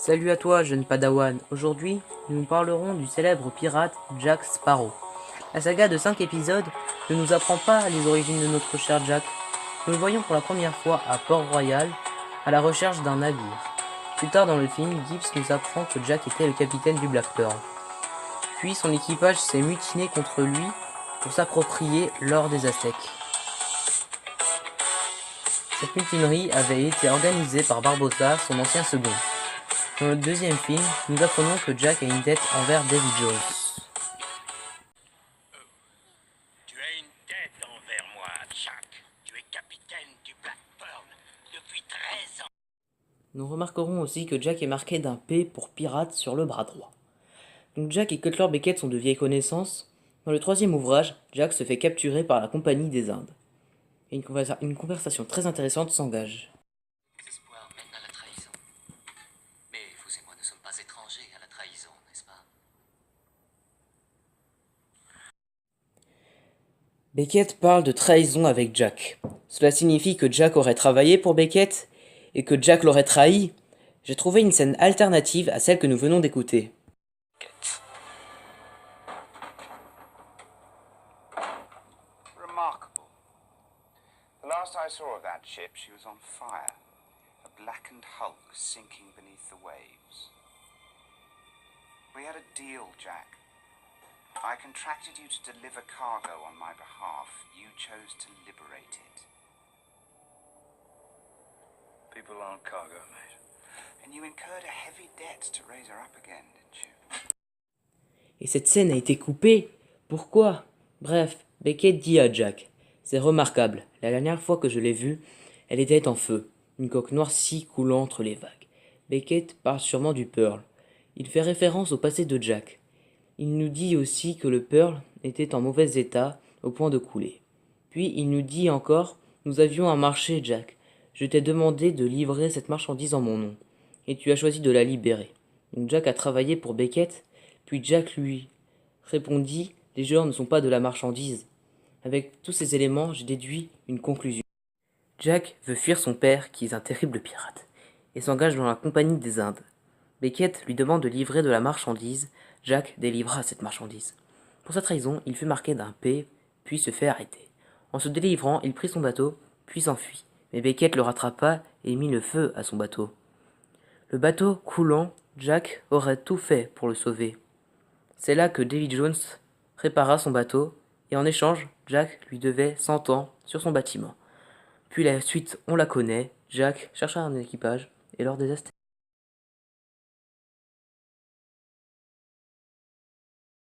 Salut à toi, jeune padawan. Aujourd'hui, nous parlerons du célèbre pirate Jack Sparrow. La saga de 5 épisodes ne nous apprend pas les origines de notre cher Jack. Nous le voyons pour la première fois à Port-Royal, à la recherche d'un navire. Plus tard dans le film, Gibbs nous apprend que Jack était le capitaine du Black Pearl. Puis son équipage s'est mutiné contre lui pour s'approprier l'or des Aztèques. Cette mutinerie avait été organisée par Barbossa, son ancien second. Dans le deuxième film, nous apprenons que Jack a une dette envers Davy Jones. Tu as une dette envers moi, Jack. Tu es capitaine du Black Pearl depuis 13 ans. Nous remarquerons aussi que Jack est marqué d'un P pour pirate sur le bras droit. Donc Jack et Cutler Beckett sont de vieilles connaissances. Dans le troisième ouvrage, Jack se fait capturer par la Compagnie des Indes. Et une conversation très intéressante s'engage. Les espoirs mènent à la trahison. Mais vous et moi ne sommes pas étrangers à la trahison, n'est-ce pas? Beckett parle de trahison avec Jack. Cela signifie que Jack aurait travaillé pour Beckett et que Jack l'aurait trahi. J'ai trouvé une scène alternative à celle que nous venons d'écouter. Remarkable. The last I saw of that ship, she was on fire. A blackened hulk sinking beneath the waves. We had a deal, Jack. I contracted you to deliver cargo on my behalf. You chose to liberate it. People aren't cargo, mate. And you incurred a heavy debt to raise her up again, didn't you? Et cette scène a été coupée. Pourquoi? Bref, Beckett dit à Jack: c'est remarquable, la dernière fois que je l'ai vue, elle était en feu, une coque noircie coulant entre les vagues. Beckett parle sûrement du Pearl. Il fait référence au passé de Jack. Il nous dit aussi que le Pearl était en mauvais état, au point de couler. Puis il nous dit encore: nous avions un marché, Jack. Je t'ai demandé de livrer cette marchandise en mon nom, et tu as choisi de la libérer. Donc Jack a travaillé pour Beckett, puis Jack lui répondit: les joueurs ne sont pas de la marchandise. Avec tous ces éléments, j'ai déduit une conclusion. Jack veut fuir son père, qui est un terrible pirate, et s'engage dans la Compagnie des Indes. Beckett lui demande de livrer de la marchandise. Jack délivra cette marchandise. Pour sa trahison, il fut marqué d'un P, puis se fait arrêter. En se délivrant, il prit son bateau, puis s'enfuit. Mais Beckett le rattrapa et mit le feu à son bateau. Le bateau coulant, Jack aurait tout fait pour le sauver. C'est là que Davy Jones répara son bateau, et en échange, Jack lui devait 100 ans sur son bâtiment. Puis la suite, on la connaît. Jack chercha un équipage, et lors des